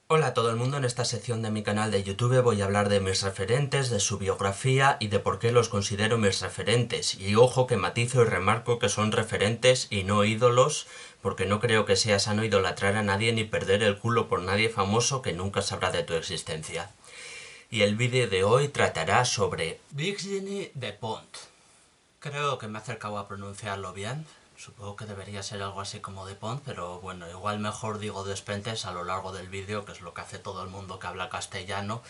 Hola a todo el mundo, en esta sección de mi canal de YouTube voy a hablar de mis referentes, de su biografía y de por qué los considero mis referentes. Y ojo que matizo y remarco que son referentes y no ídolos, porque no creo que sea sano idolatrar a nadie ni perder el culo por nadie famoso que nunca sabrá de tu existencia. Y el vídeo de hoy tratará sobre Virginie Despentes. Creo que me he acercado a pronunciarlo bien. Supongo que debería ser algo así como de Pont, pero bueno, igual mejor digo Despentes a lo largo del vídeo, que es lo que hace todo el mundo que habla castellano,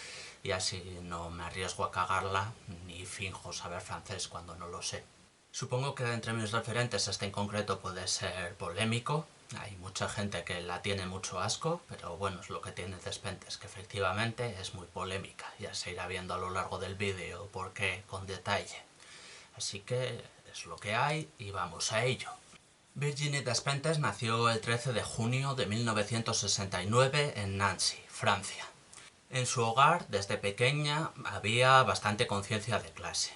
y así no me arriesgo a cagarla, ni finjo saber francés cuando no lo sé. Supongo que entre mis referentes este en concreto puede ser polémico. Hay mucha gente que la tiene mucho asco, pero bueno, es lo que tiene Despentes, que efectivamente es muy polémica. Ya se irá viendo a lo largo del vídeo por qué con detalle. Así que es lo que hay y vamos a ello. Virginie Despentes nació el 13 de junio de 1969 en Nancy, Francia. En su hogar, desde pequeña, había bastante conciencia de clase.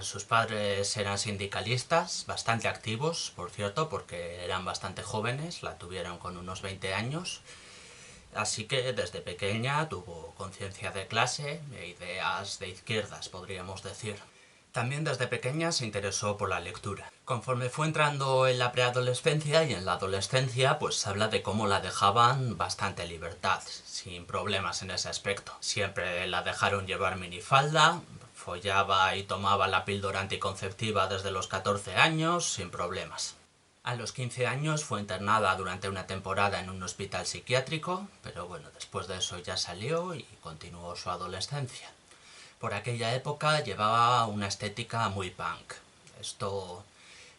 Sus padres eran sindicalistas, bastante activos, por cierto, porque eran bastante jóvenes, la tuvieron con unos 20 años, así que desde pequeña tuvo conciencia de clase e ideas de izquierdas, podríamos decir. También desde pequeña se interesó por la lectura. Conforme fue entrando en la preadolescencia y en la adolescencia, pues habla de cómo la dejaban bastante libertad, sin problemas en ese aspecto. Siempre la dejaron llevar minifalda, follaba y tomaba la píldora anticonceptiva desde los 14 años, sin problemas. A los 15 años fue internada durante una temporada en un hospital psiquiátrico, pero bueno, después de eso ya salió y continuó su adolescencia. Por aquella época llevaba una estética muy punk. Esto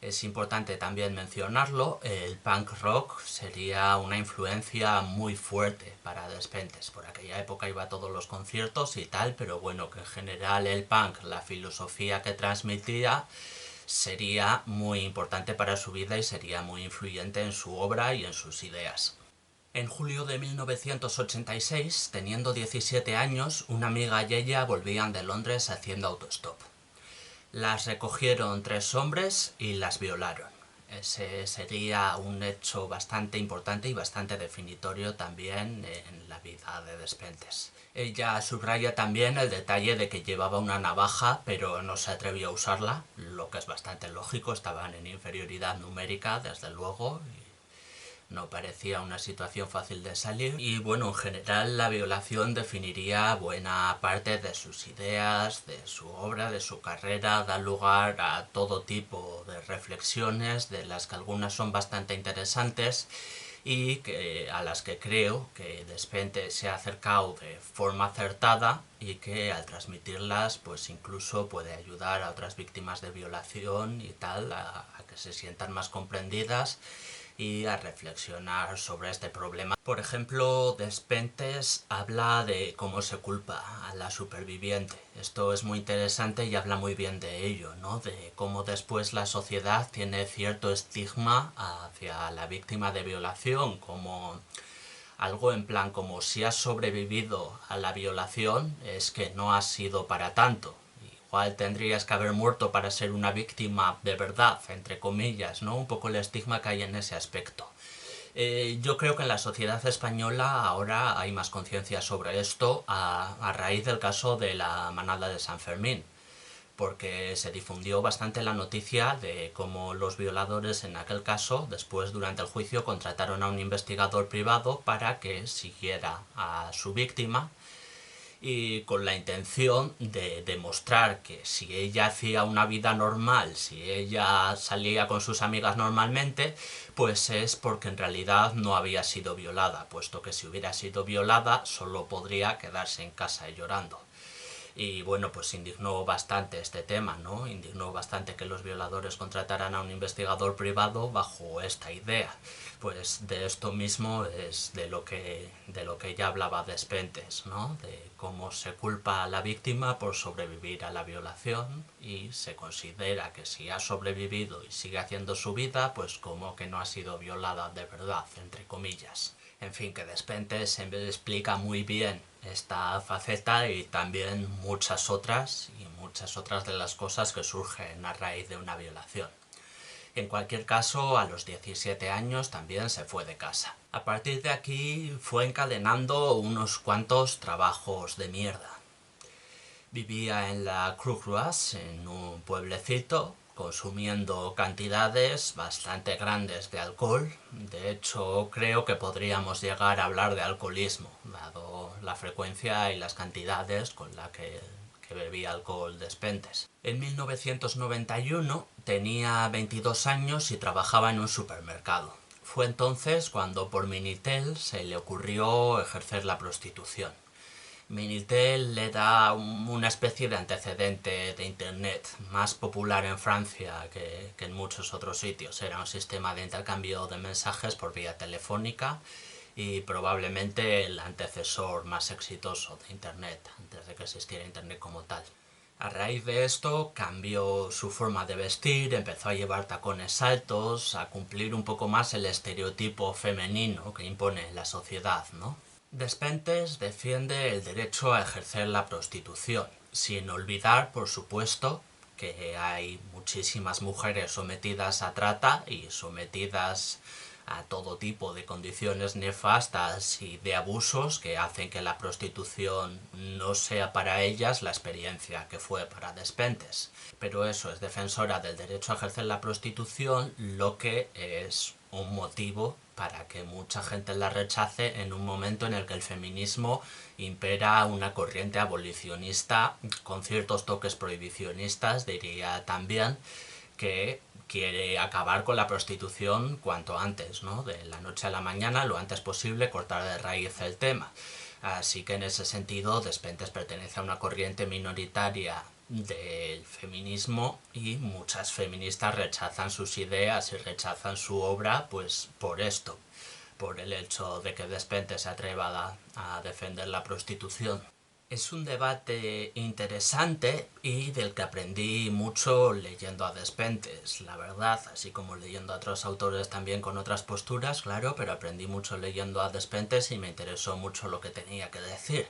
es importante también mencionarlo. El punk rock sería una influencia muy fuerte para Despentes. Por aquella época iba a todos los conciertos y tal, pero bueno, que en general el punk, la filosofía que transmitía, sería muy importante para su vida y sería muy influyente en su obra y en sus ideas. En julio de 1986, teniendo 17 años, una amiga y ella volvían de Londres haciendo autostop. Las recogieron tres hombres y las violaron. Ese sería un hecho bastante importante y bastante definitorio también en la vida de Despentes. Ella subraya también el detalle de que llevaba una navaja, pero no se atrevió a usarla, lo que es bastante lógico, estaban en inferioridad numérica, desde luego, no parecía una situación fácil de salir. Y bueno, en general la violación definiría buena parte de sus ideas, de su obra, de su carrera, da lugar a todo tipo de reflexiones, de las que algunas son bastante interesantes y a las que creo que Despentes se ha acercado de forma acertada y que al transmitirlas pues incluso puede ayudar a otras víctimas de violación y tal a que se sientan más comprendidas y a reflexionar sobre este problema. Por ejemplo, Despentes habla de cómo se culpa a la superviviente. Esto es muy interesante y habla muy bien de ello, ¿no? De cómo después la sociedad tiene cierto estigma hacia la víctima de violación, como algo en plan como si has sobrevivido a la violación es que no has sido para tanto. Igual tendrías que haber muerto para ser una víctima de verdad, entre comillas, ¿no? Un poco el estigma que hay en ese aspecto. Yo creo que en la sociedad española ahora hay más conciencia sobre esto a raíz del caso de la manada de San Fermín, porque se difundió bastante la noticia de cómo los violadores en aquel caso, después durante el juicio, contrataron a un investigador privado para que siguiera a su víctima y con la intención de demostrar que si ella hacía una vida normal, si ella salía con sus amigas normalmente, pues es porque en realidad no había sido violada, puesto que si hubiera sido violada solo podría quedarse en casa llorando. Y bueno, pues indignó bastante este tema, ¿no? Indignó bastante que los violadores contrataran a un investigador privado bajo esta idea. Pues de esto mismo es de lo que ya hablaba Despentes, ¿no? De cómo se culpa a la víctima por sobrevivir a la violación y se considera que si ha sobrevivido y sigue haciendo su vida, pues como que no ha sido violada de verdad, entre comillas. En fin, que Despentes explica muy bien esta faceta y también muchas otras de las cosas que surgen a raíz de una violación. En cualquier caso, a los 17 años también se fue de casa. A partir de aquí fue encadenando unos cuantos trabajos de mierda. Vivía en la Cruz, en un pueblecito, consumiendo cantidades bastante grandes de alcohol. De hecho, creo que podríamos llegar a hablar de alcoholismo, dado la frecuencia y las cantidades con la que bebía alcohol Despentes. En 1991 tenía 22 años y trabajaba en un supermercado. Fue entonces cuando por Minitel se le ocurrió ejercer la prostitución. Minitel le da una especie de antecedente de Internet, más popular en Francia que en muchos otros sitios. Era un sistema de intercambio de mensajes por vía telefónica y probablemente el antecesor más exitoso de Internet, antes de que existiera Internet como tal. A raíz de esto cambió su forma de vestir, empezó a llevar tacones altos, a cumplir un poco más el estereotipo femenino que impone la sociedad, ¿no? Despentes defiende el derecho a ejercer la prostitución, sin olvidar, por supuesto, que hay muchísimas mujeres sometidas a trata y sometidas a todo tipo de condiciones nefastas y de abusos que hacen que la prostitución no sea para ellas la experiencia que fue para Despentes. Pero eso, es defensora del derecho a ejercer la prostitución, lo que es un motivo para que mucha gente la rechace en un momento en el que el feminismo impera una corriente abolicionista con ciertos toques prohibicionistas, diría también, que quiere acabar con la prostitución cuanto antes, ¿no? De la noche a la mañana, lo antes posible, cortar de raíz el tema. Así que en ese sentido, Despentes pertenece a una corriente minoritaria del feminismo y muchas feministas rechazan sus ideas y rechazan su obra pues por esto, por el hecho de que Despentes se atreva a defender la prostitución. Es un debate interesante y del que aprendí mucho leyendo a Despentes, la verdad, así como leyendo a otros autores también con otras posturas, claro, pero aprendí mucho leyendo a Despentes y me interesó mucho lo que tenía que decir.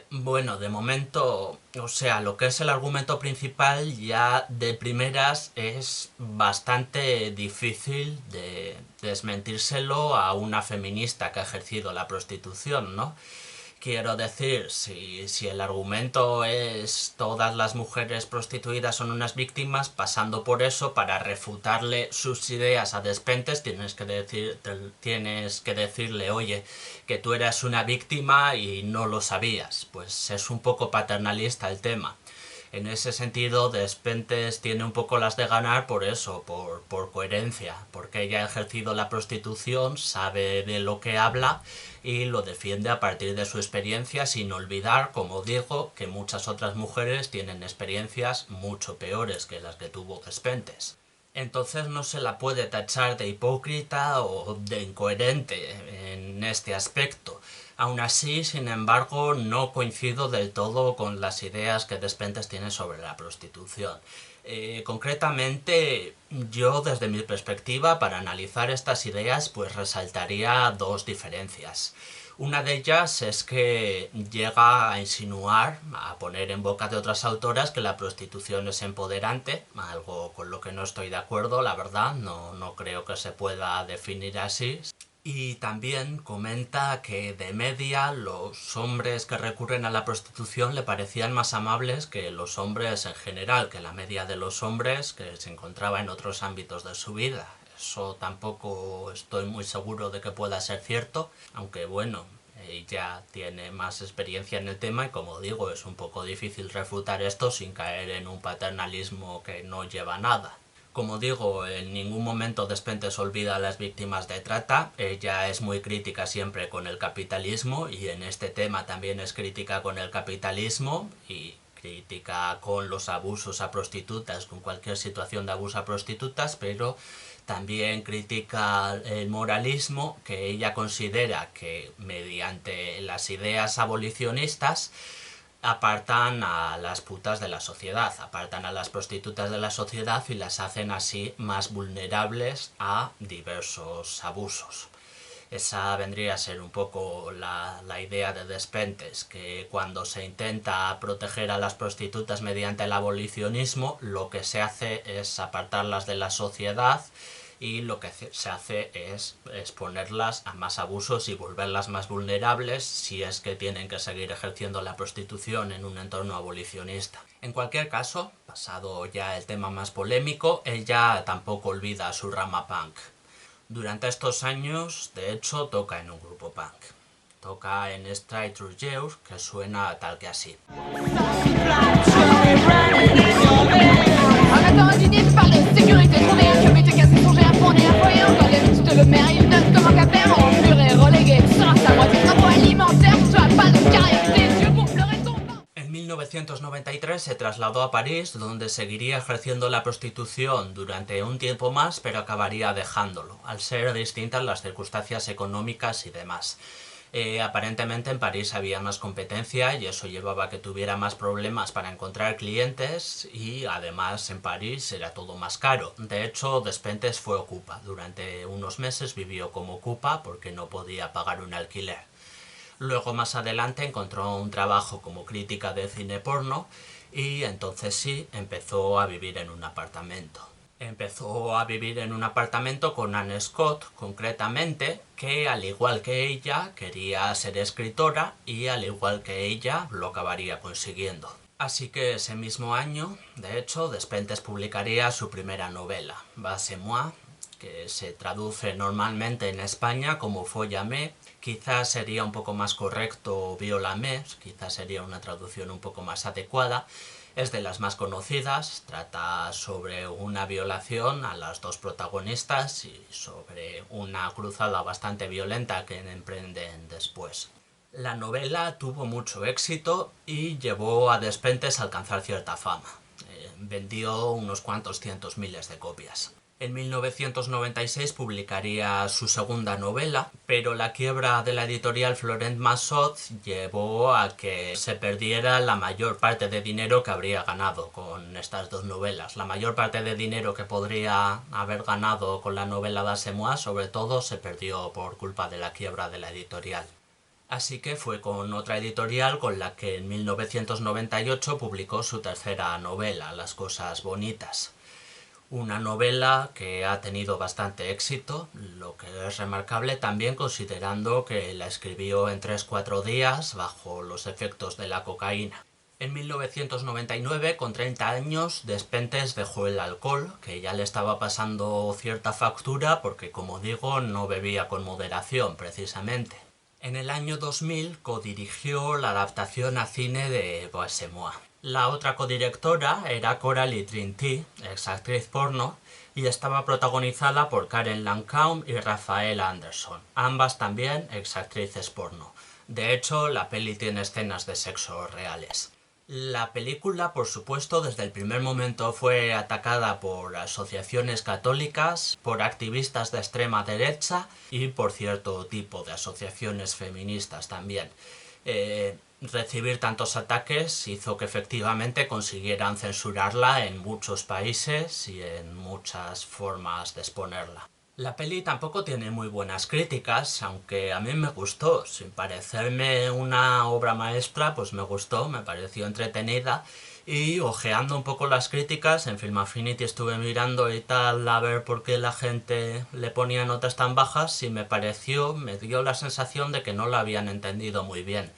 Bueno, de momento, o sea, lo que es el argumento principal ya de primeras es bastante difícil de desmentírselo a una feminista que ha ejercido la prostitución, ¿no? Quiero decir, si el argumento es todas las mujeres prostituidas son unas víctimas, pasando por eso, para refutarle sus ideas a Despentes, tienes que decirle, oye, que tú eras una víctima y no lo sabías. Pues es un poco paternalista el tema. En ese sentido, Despentes tiene un poco las de ganar por eso, por coherencia, porque ella ha ejercido la prostitución, sabe de lo que habla y lo defiende a partir de su experiencia, sin olvidar, como digo, que muchas otras mujeres tienen experiencias mucho peores que las que tuvo Despentes. Entonces no se la puede tachar de hipócrita o de incoherente en este aspecto. Aún así, sin embargo, no coincido del todo con las ideas que Despentes tiene sobre la prostitución. Concretamente, yo desde mi perspectiva, para analizar estas ideas, pues resaltaría dos diferencias. Una de ellas es que llega a insinuar, a poner en boca de otras autoras que la prostitución es empoderante, algo con lo que no estoy de acuerdo, la verdad, no creo que se pueda definir así. Y también comenta que de media los hombres que recurren a la prostitución le parecían más amables que los hombres en general, que la media de los hombres que se encontraba en otros ámbitos de su vida. Eso tampoco estoy muy seguro de que pueda ser cierto, aunque bueno, ella tiene más experiencia en el tema y como digo, es un poco difícil refutar esto sin caer en un paternalismo que no lleva a nada. Como digo, en ningún momento Despentes olvida a las víctimas de trata, ella es muy crítica siempre con el capitalismo y en este tema también es crítica con el capitalismo y crítica con los abusos a prostitutas, con cualquier situación de abuso a prostitutas, pero también critica el moralismo, que ella considera que mediante las ideas abolicionistas apartan a las putas de la sociedad, apartan a las prostitutas de la sociedad y las hacen así más vulnerables a diversos abusos. Esa vendría a ser un poco la idea de Despentes, que cuando se intenta proteger a las prostitutas mediante el abolicionismo, lo que se hace es apartarlas de la sociedad y lo que se hace es exponerlas a más abusos y volverlas más vulnerables si es que tienen que seguir ejerciendo la prostitución en un entorno abolicionista. En cualquier caso, pasado ya el tema más polémico, ella tampoco olvida su rama punk. Durante estos años, de hecho, toca en un grupo punk. Toca en Straight Through Years, que suena tal que así. En 1993 se trasladó a París, donde seguiría ejerciendo la prostitución durante un tiempo más, pero acabaría dejándolo, al ser distintas las circunstancias económicas y demás. Aparentemente en París había más competencia y eso llevaba a que tuviera más problemas para encontrar clientes, y además en París era todo más caro. De hecho, Despentes fue ocupa. Durante unos meses vivió como ocupa porque no podía pagar un alquiler. Luego más adelante encontró un trabajo como crítica de cine porno y entonces sí empezó a vivir en un apartamento. Empezó a vivir en un apartamento con Anne Scott, concretamente, que al igual que ella quería ser escritora y al igual que ella lo acabaría consiguiendo. Así que ese mismo año, de hecho, Despentes publicaría su primera novela, Bassez-moi, que se traduce normalmente en España como Fóllame. Quizás sería un poco más correcto Viólame, quizás sería una traducción un poco más adecuada. Es de las más conocidas, trata sobre una violación a las dos protagonistas y sobre una cruzada bastante violenta que emprenden después. La novela tuvo mucho éxito y llevó a Despentes a alcanzar cierta fama. Vendió unos cuantos cientos miles de copias. En 1996 publicaría su segunda novela, pero la quiebra de la editorial Florent Massot llevó a que se perdiera la mayor parte de dinero que habría ganado con estas dos novelas. La mayor parte de dinero que podría haber ganado con la novela Bassez-moi, sobre todo, se perdió por culpa de la quiebra de la editorial. Así que fue con otra editorial con la que en 1998 publicó su tercera novela, Las cosas bonitas. Una novela que ha tenido bastante éxito, lo que es remarcable también considerando que la escribió en 3-4 días bajo los efectos de la cocaína. En 1999, con 30 años, Despentes dejó el alcohol, que ya le estaba pasando cierta factura porque, como digo, no bebía con moderación, precisamente. En el año 2000 codirigió la adaptación a cine de Bassez-moi. La otra codirectora era Coralie Trinity, exactriz porno, y estaba protagonizada por Karen Lancôme y Raphael Anderson, ambas también exactrices porno. De hecho, la peli tiene escenas de sexo reales. La película, por supuesto, desde el primer momento fue atacada por asociaciones católicas, por activistas de extrema derecha y por cierto tipo de asociaciones feministas también. Recibir tantos ataques hizo que efectivamente consiguieran censurarla en muchos países y en muchas formas de exponerla. La peli tampoco tiene muy buenas críticas, aunque a mí me gustó. Sin parecerme una obra maestra, pues me gustó, me pareció entretenida. Y ojeando un poco las críticas, en Film Affinity estuve mirando y tal a ver por qué la gente le ponía notas tan bajas y me dio la sensación de que no la habían entendido muy bien.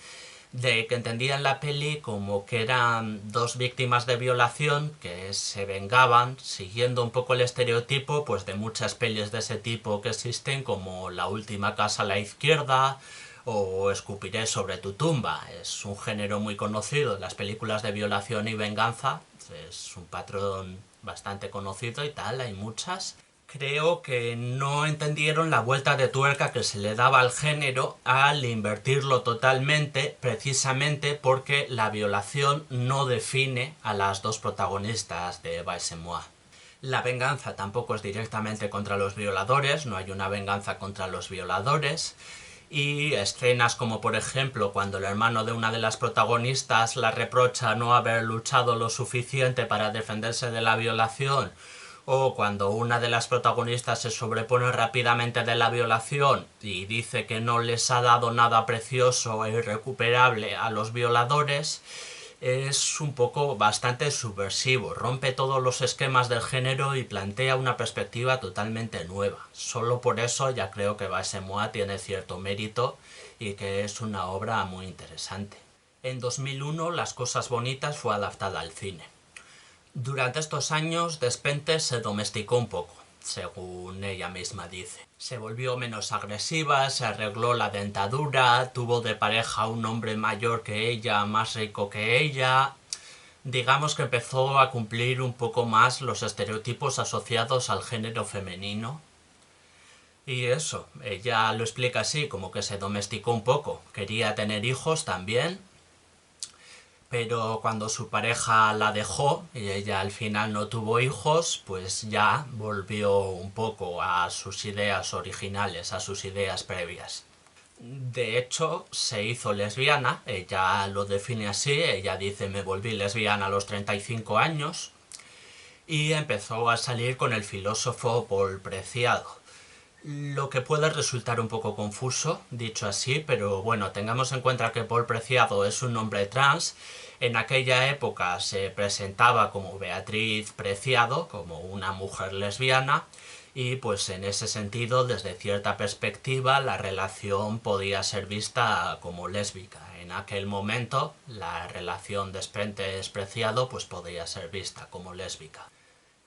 De que entendían la peli como que eran dos víctimas de violación que se vengaban siguiendo un poco el estereotipo pues de muchas pelis de ese tipo que existen, como La última casa a la izquierda o Escupiré sobre tu tumba. Es un género muy conocido en las películas de violación y venganza, es un patrón bastante conocido y tal, hay muchas. Creo que no entendieron la vuelta de tuerca que se le daba al género al invertirlo totalmente, precisamente porque la violación no define a las dos protagonistas de Bassez-moi. La venganza tampoco es directamente contra los violadores, no hay una venganza contra los violadores, y escenas como por ejemplo cuando el hermano de una de las protagonistas la reprocha no haber luchado lo suficiente para defenderse de la violación, o cuando una de las protagonistas se sobrepone rápidamente de la violación y dice que no les ha dado nada precioso e irrecuperable a los violadores, es un poco bastante subversivo, rompe todos los esquemas del género y plantea una perspectiva totalmente nueva. Solo por eso ya creo que Basemoa tiene cierto mérito y que es una obra muy interesante. En 2001 Las cosas bonitas fue adaptada al cine. Durante estos años Despentes se domesticó un poco, según ella misma dice. Se volvió menos agresiva, se arregló la dentadura, tuvo de pareja a un hombre mayor que ella, más rico que ella. Digamos que empezó a cumplir un poco más los estereotipos asociados al género femenino. Y eso, ella lo explica así, como que se domesticó un poco. Quería tener hijos también, pero cuando su pareja la dejó y ella al final no tuvo hijos, pues ya volvió un poco a sus ideas originales, a sus ideas previas. De hecho, se hizo lesbiana, ella lo define así, ella dice me volví lesbiana a los 35 años y empezó a salir con el filósofo Paul Preciado. Lo que puede resultar un poco confuso, dicho así, pero bueno, tengamos en cuenta que Paul Preciado es un hombre trans. En aquella época se presentaba como Beatriz Preciado, como una mujer lesbiana, y pues en ese sentido, desde cierta perspectiva, la relación podía ser vista como lésbica. En aquel momento, la relación Despentes-Preciado pues podía ser vista como lésbica.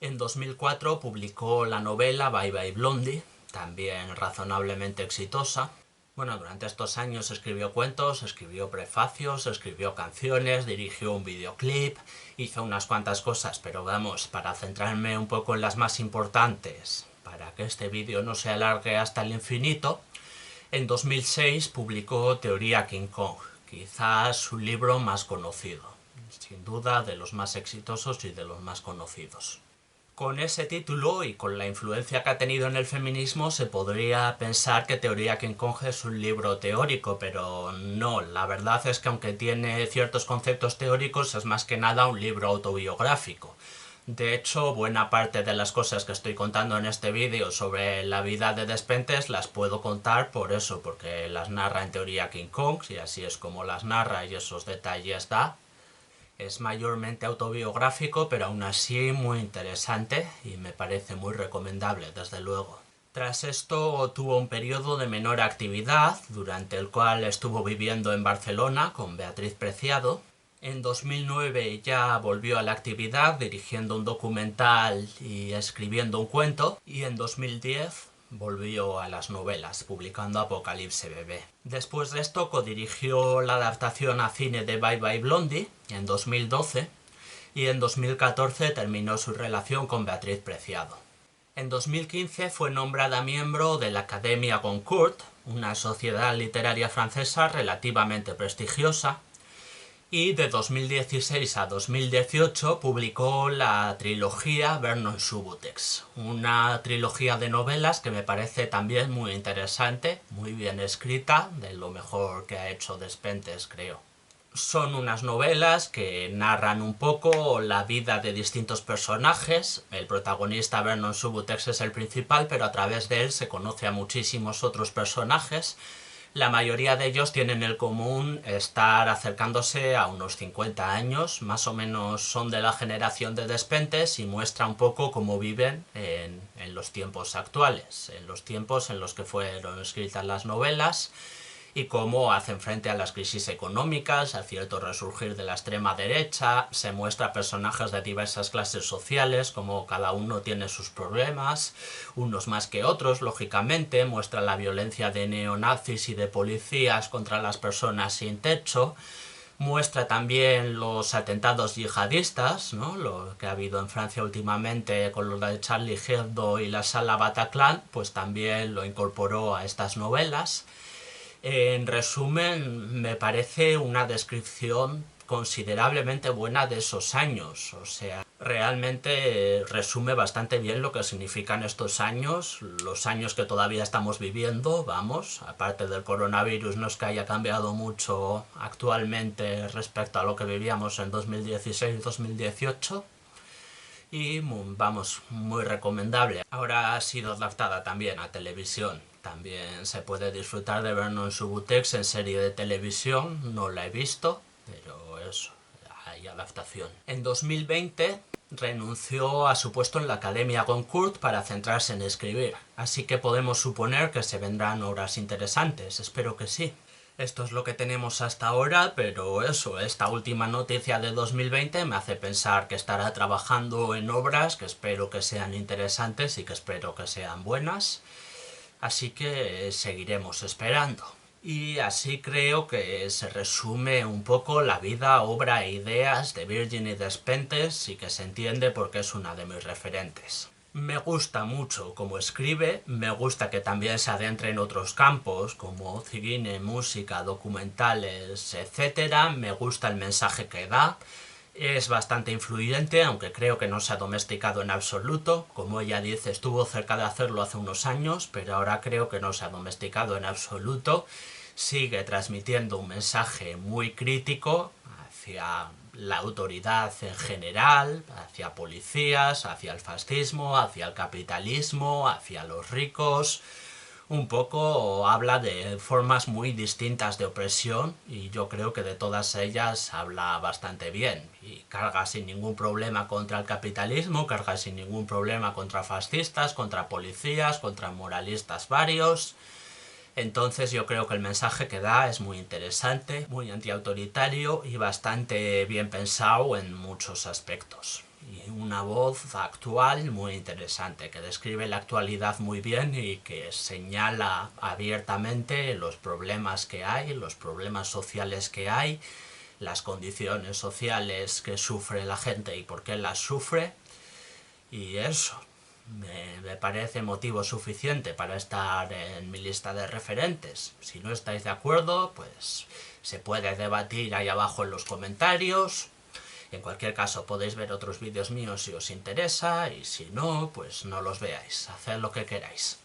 En 2004 publicó la novela Bye Bye Blondie, también razonablemente exitosa. Bueno, durante estos años escribió cuentos, escribió prefacios, escribió canciones, dirigió un videoclip, hizo unas cuantas cosas, pero vamos, para centrarme un poco en las más importantes, para que este vídeo no se alargue hasta el infinito, en 2006 publicó Teoría King Kong, quizás su libro más conocido, sin duda de los más exitosos y de los más conocidos. Con ese título y con la influencia que ha tenido en el feminismo se podría pensar que Teoría King Kong es un libro teórico, pero no, la verdad es que aunque tiene ciertos conceptos teóricos es más que nada un libro autobiográfico. De hecho, buena parte de las cosas que estoy contando en este vídeo sobre la vida de Despentes las puedo contar por eso, porque las narra en Teoría King Kong, y así es como las narra y esos detalles da. Es mayormente autobiográfico, pero aún así muy interesante y me parece muy recomendable, desde luego. Tras esto tuvo un periodo de menor actividad, durante el cual estuvo viviendo en Barcelona con Beatriz Preciado. En 2009 ya volvió a la actividad dirigiendo un documental y escribiendo un cuento, y en 2010 volvió a las novelas, publicando Apocalipse Bebé. Después de esto codirigió la adaptación a cine de Bye Bye Blondie en 2012 y en 2014 terminó su relación con Beatriz Preciado. En 2015 fue nombrada miembro de la Academia Goncourt, una sociedad literaria francesa relativamente prestigiosa, y de 2016 a 2018 publicó la trilogía Vernon Subutex, una trilogía de novelas que me parece también muy interesante, muy bien escrita, de lo mejor que ha hecho Despentes, creo. Son unas novelas que narran un poco la vida de distintos personajes. El protagonista Vernon Subutex es el principal, pero a través de él se conoce a muchísimos otros personajes. La mayoría de ellos tienen en común estar acercándose a unos 50 años, más o menos son de la generación de Despentes y muestra un poco cómo viven en los tiempos actuales, en los tiempos en los que fueron escritas las novelas y cómo hacen frente a las crisis económicas, a cierto resurgir de la extrema derecha. Se muestra personajes de diversas clases sociales, como cada uno tiene sus problemas, unos más que otros, lógicamente. Muestra la violencia de neonazis y de policías contra las personas sin techo. Muestra también los atentados yihadistas, ¿no? Lo que ha habido en Francia últimamente con lo de Charlie Hebdo y la sala Bataclan, pues también lo incorporó a estas novelas. En resumen, me parece una descripción considerablemente buena de esos años. O sea, realmente resume bastante bien lo que significan estos años, los años que todavía estamos viviendo, vamos, aparte del coronavirus no es que haya cambiado mucho actualmente respecto a lo que vivíamos en 2016-2018. Y vamos, muy recomendable. Ahora ha sido adaptada también a televisión. También se puede disfrutar de Vernon Subutex en serie de televisión. No la he visto, pero eso, adaptación. En 2020 renunció a su puesto en la Academia Goncourt para centrarse en escribir, así que podemos suponer que se vendrán obras interesantes, espero que sí. Esto es lo que tenemos hasta ahora, pero eso, esta última noticia de 2020 me hace pensar que estará trabajando en obras que espero que sean interesantes y que espero que sean buenas, así que seguiremos esperando. Y así creo que se resume un poco la vida, obra e ideas de Virginie Despentes y que se entiende por qué es una de mis referentes. Me gusta mucho cómo escribe, me gusta que también se adentre en otros campos como cine, música, documentales, etc. Me gusta el mensaje que da. Es bastante influyente, aunque creo que no se ha domesticado en absoluto. Como ella dice, estuvo cerca de hacerlo hace unos años, pero ahora creo que no se ha domesticado en absoluto. Sigue transmitiendo un mensaje muy crítico hacia la autoridad en general, hacia policías, hacia el fascismo, hacia el capitalismo, hacia los ricos. Un poco habla de formas muy distintas de opresión y yo creo que de todas ellas habla bastante bien y carga sin ningún problema contra el capitalismo, carga sin ningún problema contra fascistas, contra policías, contra moralistas varios. Entonces yo creo que el mensaje que da es muy interesante, muy antiautoritario y bastante bien pensado en muchos aspectos. Y una voz actual muy interesante, que describe la actualidad muy bien y que señala abiertamente los problemas que hay, los problemas sociales que hay, las condiciones sociales que sufre la gente y por qué las sufre. Y eso, me parece motivo suficiente para estar en mi lista de referentes. Si no estáis de acuerdo, pues se puede debatir ahí abajo en los comentarios. En cualquier caso, podéis ver otros vídeos míos si os interesa, y si no, pues no los veáis. Haced lo que queráis.